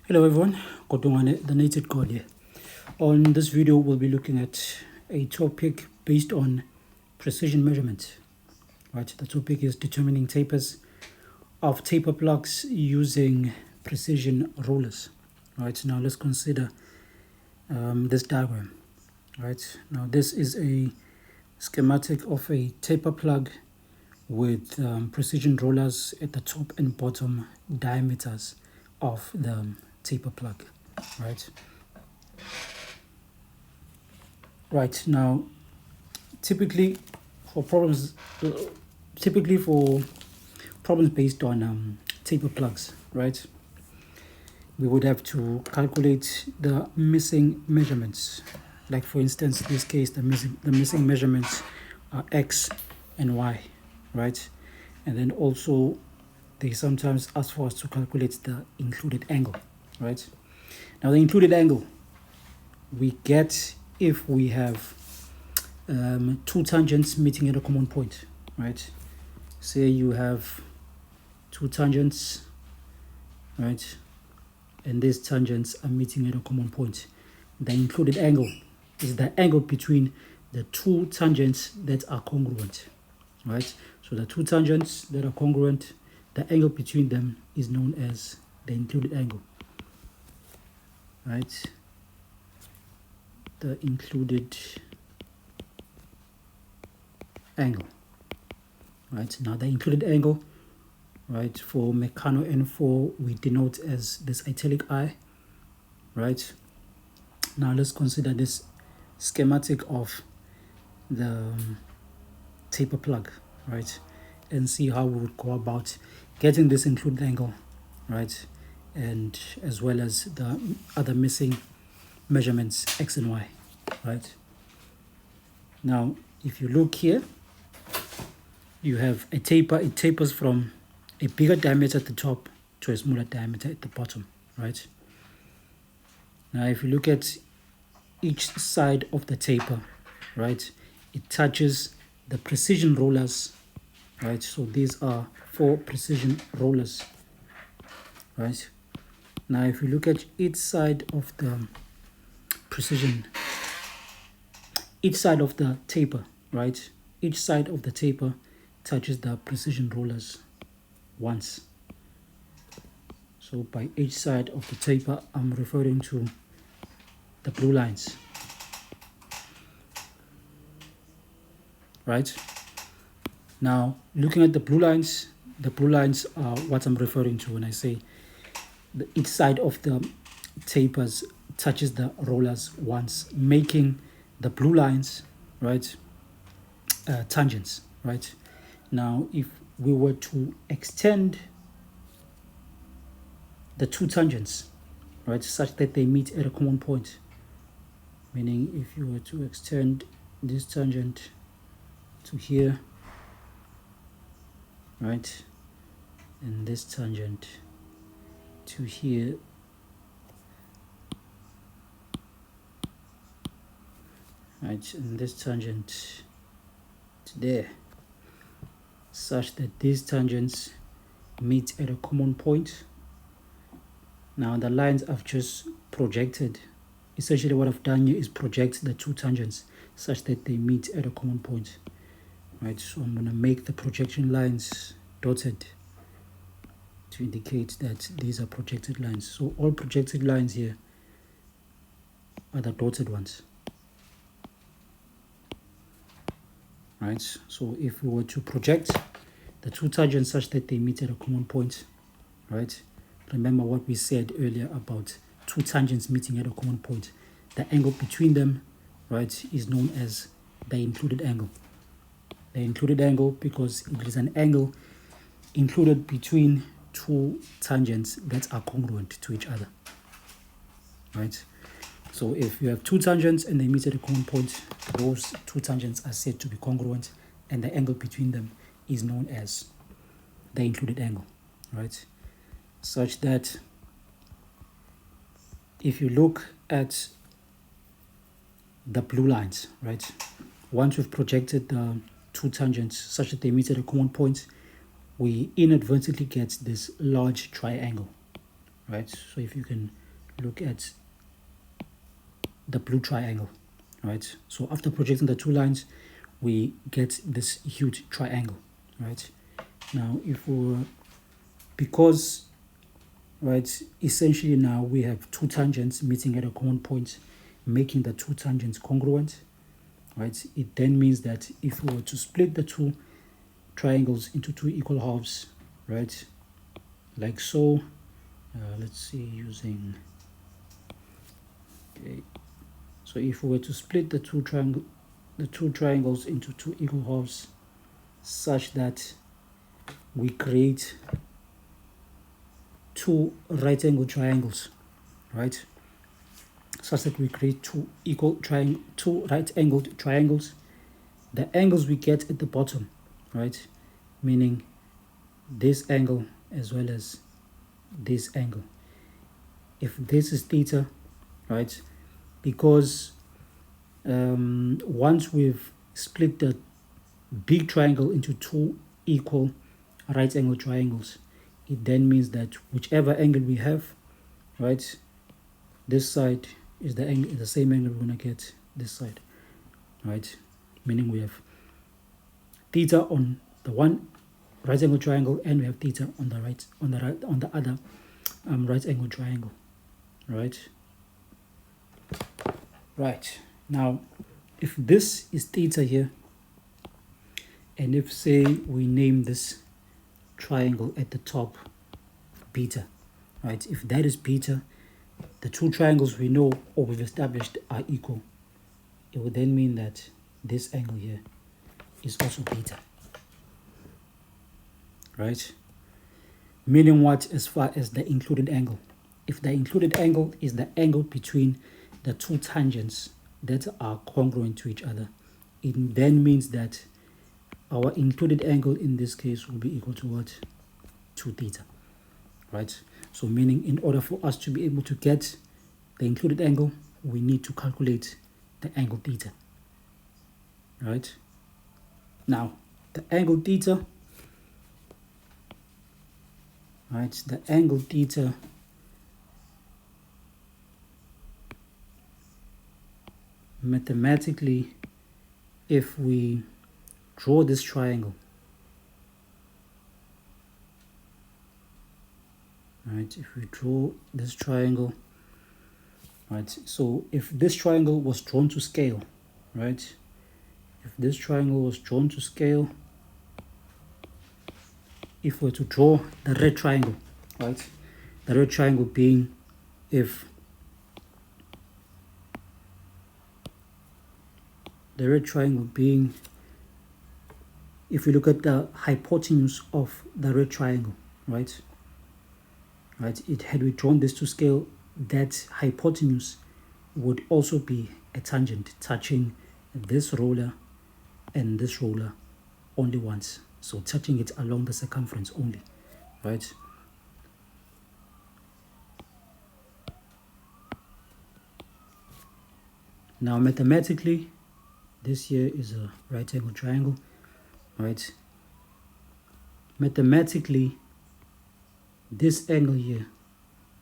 Hello everyone, Kodongwane, the native god here. On this video, we'll be looking at a topic based on precision measurement. Right, the topic is determining tapers of taper plugs using precision rulers. Right, now let's consider this diagram. Right, now this is a schematic of a taper plug with precision rollers at the top and bottom diameters of the taper plug. Right now, typically for problems based on taper plugs, right, we would have to calculate the missing measurements. Like for instance, in this case, the missing measurements are x and y, right? And then also they sometimes ask for us to calculate the included angle, right? Now the included angle we get if we have two tangents meeting at a common point, right? Say you have two tangents, right? And these tangents are meeting at a common point. The included angle is the angle between the two tangents that are congruent, right? So the two tangents that are congruent, the angle between them is known as the included angle, right? The included angle, right? Now the included angle, right, for Mechanotechnics N4 we denote as this italic I, right? Now let's consider this schematic of the taper plug, right, and see how we would go about getting this included angle, right, and as well as the other missing measurements x and y, right? Now if you look here, you have a taper. It tapers from a bigger diameter at the top to a smaller diameter at the bottom, right? Now if you look at each side of the taper, right, it touches the precision rollers, right? So these are 4 precision rollers, right? Now if you look at each side of the taper, right, each side of the taper touches the precision rollers once. So by each side of the taper, I'm referring to the blue lines, right? Now looking at the blue lines are what I'm referring to when I say each side of the tapers touches the rollers once, making the blue lines, right, tangents, right? Now if we were to extend the two tangents, right, such that they meet at a common point, meaning if you were to extend this tangent to here, right, and this tangent to here, right, and this tangent to there, such that these tangents meet at a common point. Now the lines I've just projected, essentially what I've done here is project the two tangents such that they meet at a common point, right? So I'm going to make the projection lines dotted to indicate that these are projected lines. So all projected lines here are the dotted ones, right? So if we were to project the two tangents such that they meet at a common point, right? Remember what we said earlier about two tangents meeting at a common point. The angle between them, right, is known as the included angle. The included angle because it is an angle included between two tangents that are congruent to each other, right? So if you have two tangents and they meet at a common point, those two tangents are said to be congruent, and the angle between them is known as the included angle, right? Such that if you look at the blue lines, right, once we've projected the two tangents such that they meet at a common point, we inadvertently get this large triangle, right? So if you can look at the blue triangle, right? So after projecting the two lines, we get this huge triangle, right? Now, if we were, because, right, essentially now we have two tangents meeting at a common point, making the two tangents congruent, right? It then means that if we were to split the two triangles into two equal halves, right, like so, let's see, using, okay, so if we were to split the two triangles into two equal halves such that we create two right angle triangles, right, such that we create two right angled triangles, the angles we get at the bottom, right, meaning this angle as well as this angle, if this is theta, right, because once we've split the big triangle into two equal right angle triangles, it then means that whichever angle we have, right, this side is the angle, the same angle we're going to get this side, right, meaning we have theta on the one right angle triangle and we have theta on the other right angle triangle, right. Now if this is theta here, and if say we name this triangle at the top beta, right, if that is beta, the two triangles we know or we've established are equal, it would then mean that this angle here is also beta, right? Meaning what as far as the included angle? If the included angle is the angle between the two tangents that are congruent to each other, it then means that our included angle in this case will be equal to what? To theta, right? So meaning in order for us to be able to get the included angle, we need to calculate the angle theta, right? Now, the angle theta, right, the angle theta mathematically, if we draw this triangle, right, if we draw this triangle, right, so if this triangle was drawn to scale, right, if this triangle was drawn to scale, if we were to draw the red triangle, right, the red triangle being if the red triangle being if we look at the hypotenuse of the red triangle, right, it had we drawn this to scale, that hypotenuse would also be a tangent touching this roller and this roller only once, so touching it along the circumference only, right. Now mathematically, this here is a right angle triangle, right. Mathematically, this angle here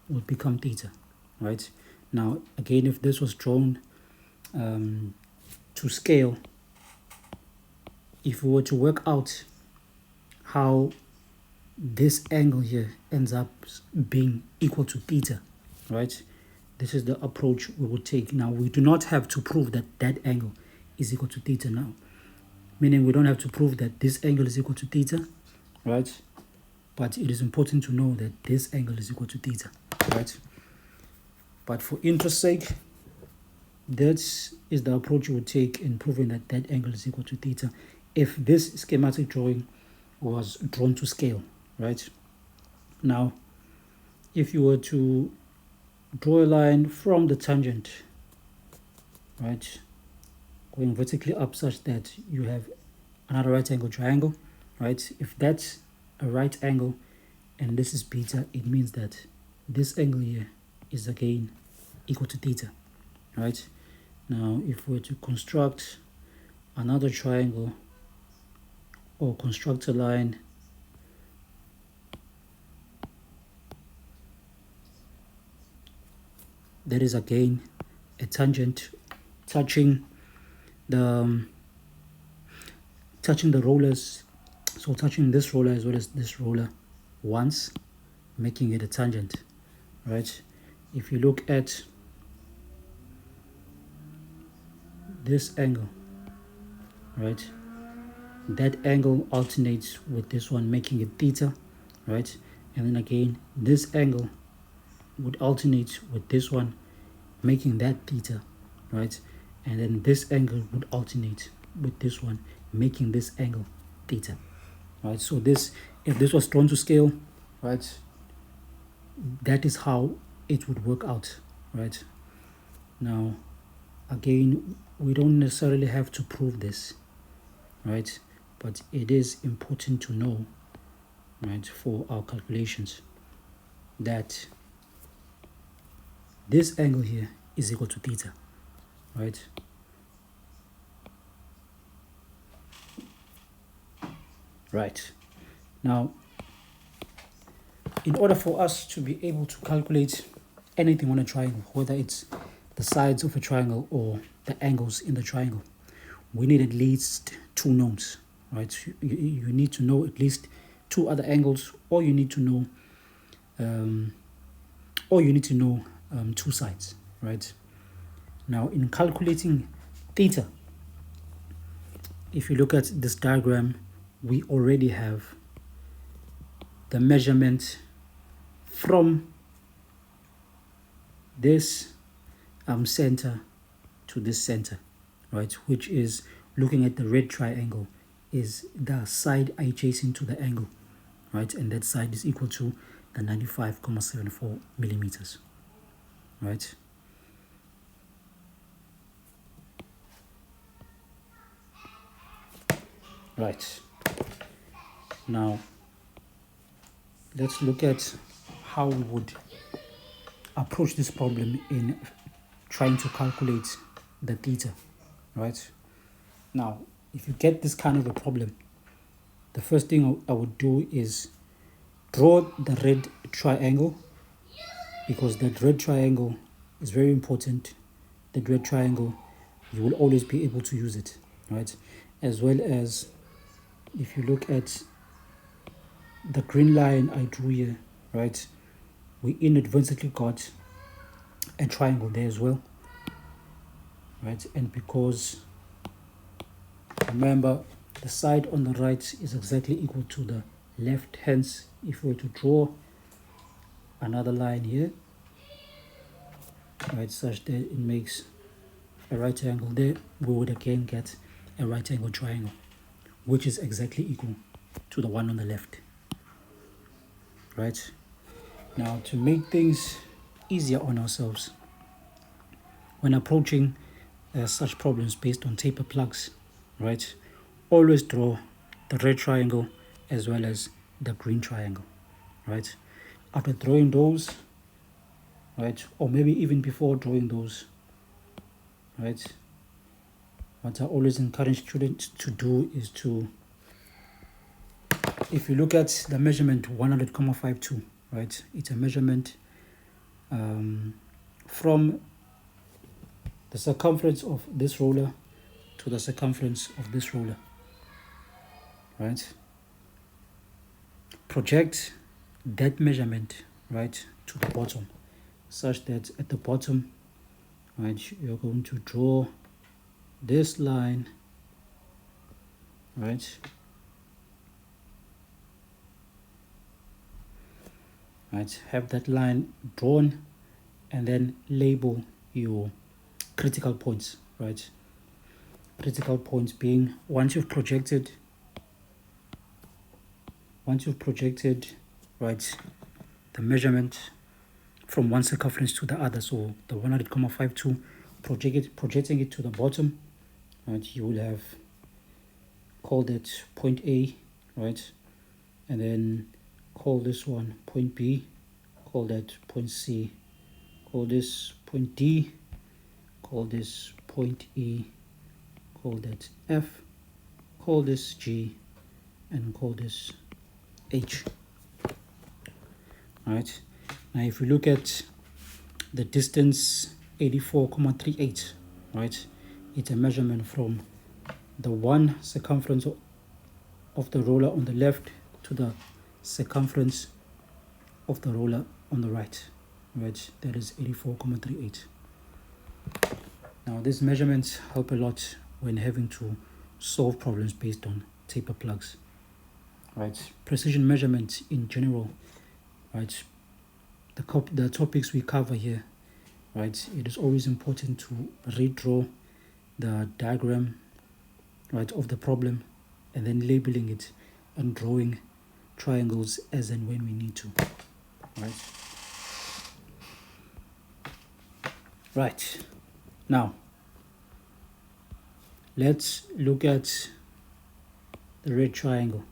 will become theta, right. Now again, if this was drawn to scale, if we were to work out how this angle here ends up being equal to theta, right, this is the approach we would take. Now we do not have to prove that that angle is equal to theta now, meaning we don't have to prove that this angle is equal to theta, right, but it is important to know that this angle is equal to theta, right. But for interest's sake, that is the approach you would take in proving that that angle is equal to theta if this schematic drawing was drawn to scale, right. Now if you were to draw a line from the tangent, right, going vertically up such that you have another right angle triangle, right, if that's a right angle and this is beta, it means that this angle here is again equal to theta, right. Now if we were to construct another triangle or construct a line There is again a tangent touching the rollers, so touching this roller as well as this roller once, making it a tangent, right? If you look at this angle, right, that angle alternates with this one, making it theta, right? And then again this angle would alternate with this one, making that theta, right? And then this angle would alternate with this one, making this angle theta, right? So this, if this was drawn to scale, right, that is how it would work out, right? Now again, we don't necessarily have to prove this, right? But it is important to know, right, for our calculations, that this angle here is equal to theta, right? Right. Now, in order for us to be able to calculate anything on a triangle, whether it's the sides of a triangle or the angles in the triangle, we need at least two knowns, right? You need to know at least two other angles, or you need to know two sides, right? Now, in calculating theta, if you look at this diagram, we already have the measurement from this center to this center, right, which is, looking at the red triangle, is the side adjacent to the angle, right, and that side is equal to the 95.74 millimeters, right? Right. Now, let's look at how we would approach this problem in trying to calculate the theta, right? Now, if you get this kind of a problem, the first thing I would do is draw the red triangle, because that red triangle is very important. That red triangle, you will always be able to use it, right? As well as, if you look at the green line I drew here, right, we inadvertently got a triangle there as well, right? And because, remember, the side on the right is exactly equal to the left, hence if we were to draw another line here, right, such that it makes a right angle there, we would again get a right angle triangle, which is exactly equal to the one on the left, right? Now, to make things easier on ourselves when approaching such problems based on taper plugs, right, always draw the red triangle as well as the green triangle, right? After drawing those, right, or maybe even before drawing those, right, what I always encourage students to do is to, if you look at the measurement 100,52, right, it's a measurement from the circumference of this roller to the circumference of this roller, right? Project that measurement, right, to the bottom, such that at the bottom, right, you're going to draw this line, right, have that line drawn, and then label your critical points, right? Critical points being, once you've projected, right, the measurement from one circumference to the other, so the 100,52, projecting it to the bottom, right, you will have called it point A, right, and then call this one point B, call that point C, call this point D, call this point E, call that F, call this G, and call this H. All right. Now, if you look at the distance 84,38, right? It's a measurement from the one circumference of the roller on the left to the circumference of the roller on the right, right? That is 84,38. Now these measurements help a lot when having to solve problems based on taper plugs, right? Precision measurement in general, right? The topics we cover here, right? It is always important to redraw the diagram, right, of the problem, and then labeling it and drawing triangles as and when we need to, right? Right. Now, let's look at the red triangle.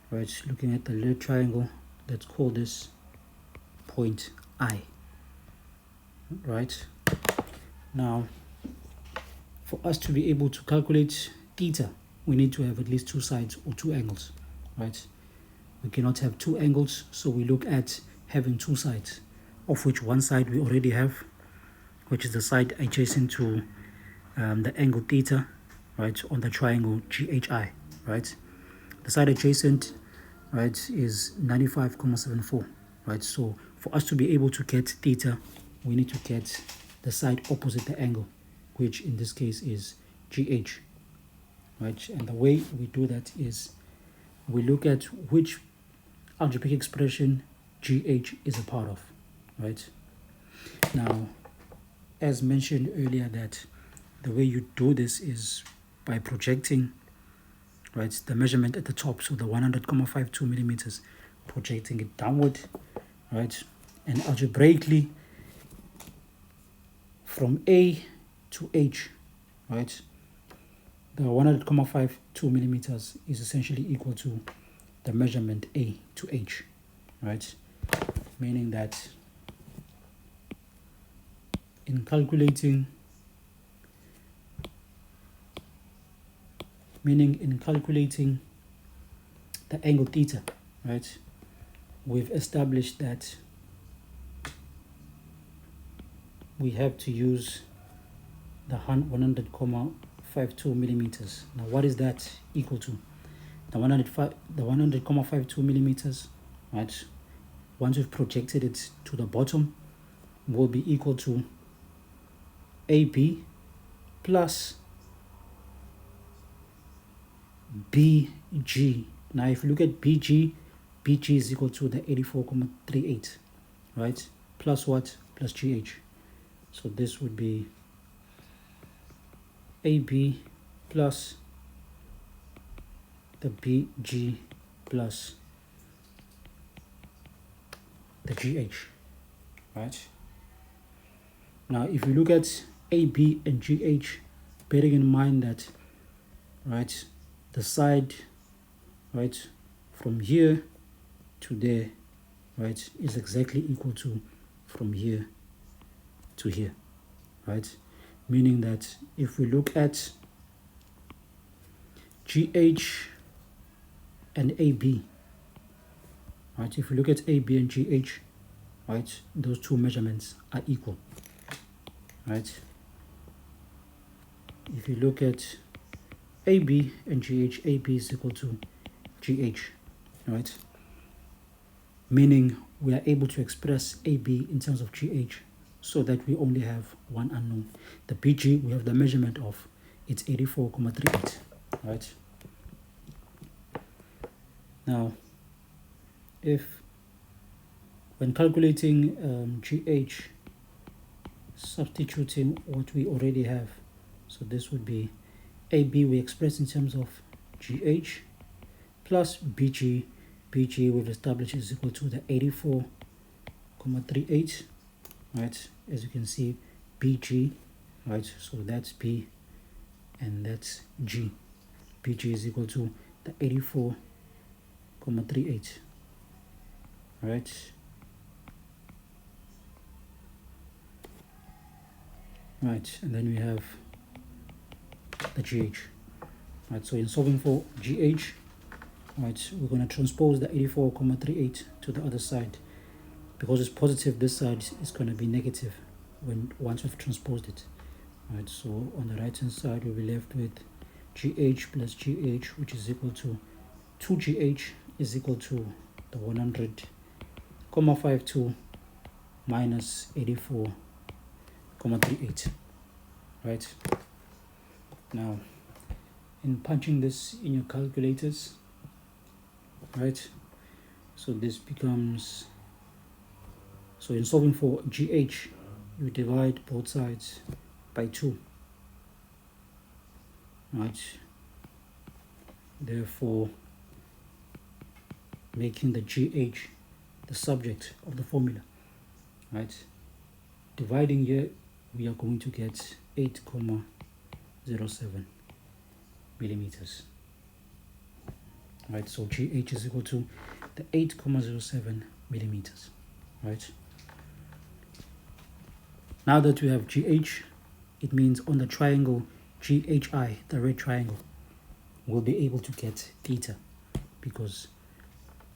Right, looking at the red triangle, let's call this point I. Right. Now, for us to be able to calculate theta, we need to have at least two sides or two angles, right? We cannot have two angles, so we look at having two sides, of which one side we already have, which is the side adjacent to the angle theta, right, on the triangle GHI, right? The side adjacent, right, is 95,74, right? So for us to be able to get theta, we need to get the side opposite the angle, which in this case is GH, right? And the way we do that is we look at which algebraic expression GH is a part of, right? Now, as mentioned earlier, that the way you do this is by projecting, right, the measurement at the top, so the 100,52 millimeters, projecting it downward, right, and algebraically from A to H, right, the 100,52 millimeters is essentially equal to the measurement A to H, right, meaning that in calculating the angle theta, right, we've established that we have to use the 100,52 millimeters. Now, what is that equal to? The 100,52 millimeters, right, once we've projected it to the bottom, will be equal to AB plus BG. Now, if you look at BG is equal to the 84,38, right? Plus what? Plus GH. So this would be AB plus the BG plus the GH, right? Now, if you look at AB and GH, bearing in mind that, right, the side, right, from here to there, right, is exactly equal to from here to here, right? Meaning that if we look at GH and AB, right, if we look at AB and GH, right, those two measurements are equal, right? If you look at AB and GH, AB is equal to GH, right? Meaning we are able to express AB in terms of GH so that we only have one unknown. The BG, we have the measurement of, it's 84,38, right? Now, if when calculating GH, substituting what we already have, so this would be AB we express in terms of GH plus BG. BG we've established is equal to the 84,38, right? As you can see, BG, right? So that's B and that's G. BG is equal to the 84,38, right? Right, and then we have the GH, right? So in solving for GH, right, we're going to transpose the 84,38 to the other side, because it's positive, this side is going to be negative once we've transposed it. Right, so on the right hand side we'll be left with GH plus GH, which is equal to 2GH is equal to the 100,52 minus 84,38. Right, now in punching this in your calculators, right, so this becomes, so in solving for GH, you divide both sides by 2, right, therefore making the GH the subject of the formula, right. Dividing here, we are going to get 8,07 millimeters, right. So GH is equal to the 8,07 millimeters, right. Now that we have GH, it means on the triangle GHI, the red triangle, we'll be able to get theta, because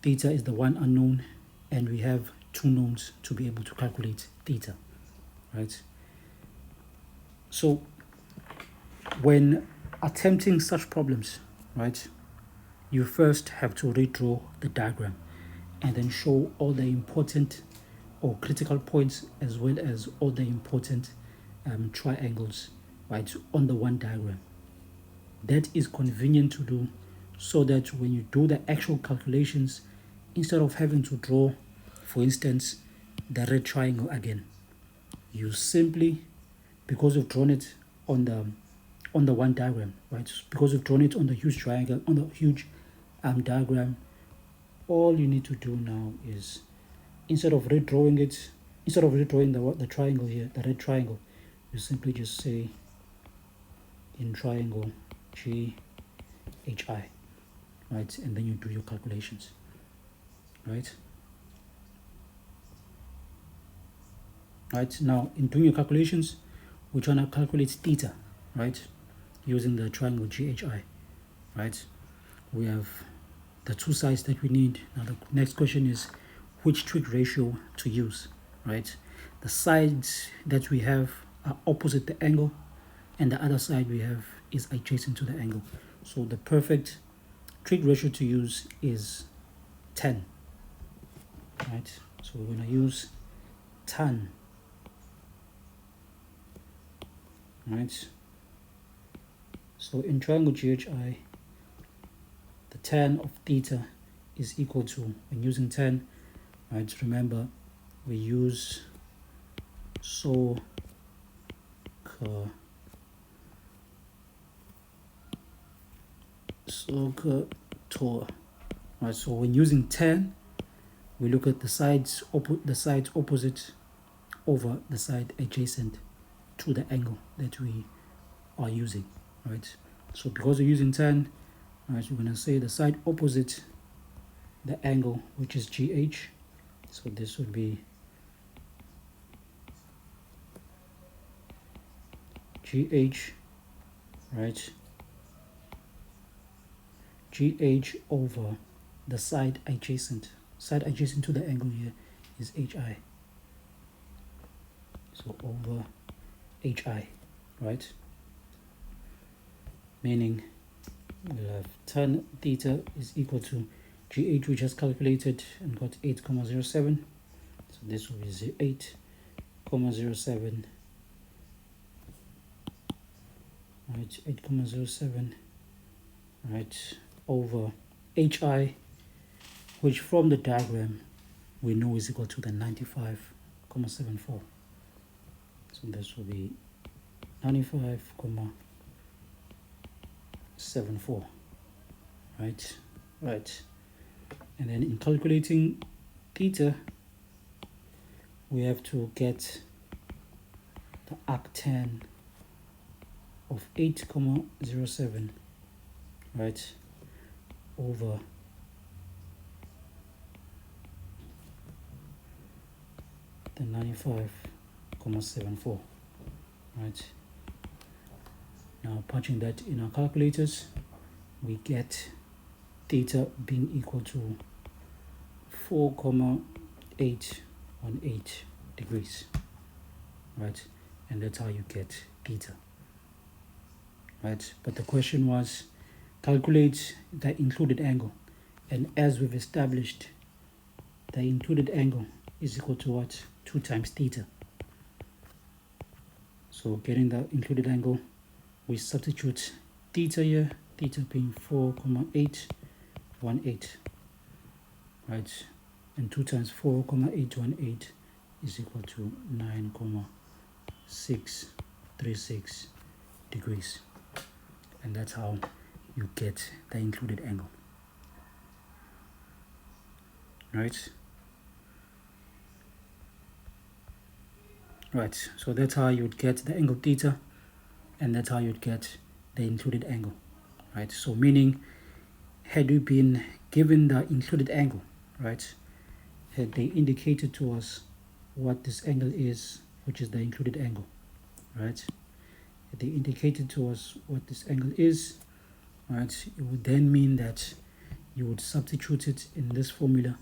theta is the one unknown and we have two knowns to be able to calculate theta, right. So when attempting such problems, right, you first have to redraw the diagram and then show all the important or critical points as well as all the important triangles, right, on the one diagram. That is convenient to do so that when you do the actual calculations, instead of having to draw, for instance, the red triangle again, you simply, because you've drawn it on the one diagram, right, because you've drawn it on the huge triangle, on the huge diagram, all you need to do now is, instead of redrawing the triangle here, the red triangle, you simply just say in triangle GHI, right, and then you do your calculations, right. Right, now in doing your calculations, we're trying to calculate theta, right, using the triangle GHI, right. We have the two sides that we need. Now the next question is which trig ratio to use, right. The sides that we have are opposite the angle, and the other side we have is adjacent to the angle. So the perfect trig ratio to use is 10, right. So we're going to use tan, right. So in triangle GHI, the tan of theta is equal to, when using tan, right, remember we use SOHCAHTOA, right. So when using tan, we look at the sides opposite over the side adjacent to the angle that we are using, right. So because we're using tan, right, we're going to say the side opposite the angle, which is GH. So this would be GH, right, GH over the side adjacent to the angle here is HI. So over HI, right, meaning we'll have tan theta is equal to GH, we just calculated and got 8,07. So this will be 8,07, right, 8,07, right, over HI, which from the diagram we know is equal to the 95,74. So this will be 95,74, right. And then in calculating theta, we have to get the arctan of 8,07, right, over the 95,74, right. Now punching that in our calculators, we get theta being equal to 4,8 18 degrees, right? And that's how you get theta, right? But the question was calculate the included angle, and as we've established, the included angle is equal to what? 2 times theta. So getting the included angle, we substitute theta here, theta being 4,818, right? And 2 times 4,818 is equal to 9,636 degrees. And that's how you get the included angle, right? Right, so that's how you would get the angle theta, and that's how you'd get the included angle, right? So meaning, had we been given the included angle, right, had they indicated to us what this angle is, which is the included angle, right? If they indicated to us what this angle is, right, it would then mean that you would substitute it in this formula,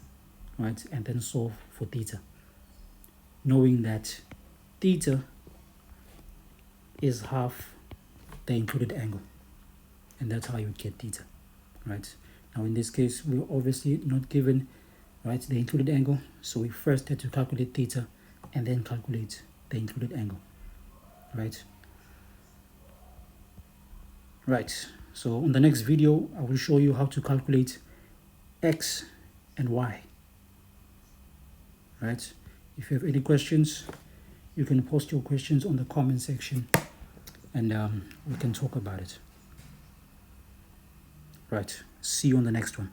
right, and then solve for theta, knowing that theta is half the included angle, and that's how you get theta, right? Now in this case, we're obviously not given, right, the included angle, so we first had to calculate theta and then calculate the included angle, right? Right, so on the next video, I will show you how to calculate x and y, right? If you have any questions, you can post your questions on the comment section, and we can talk about it. Right, see you on the next one.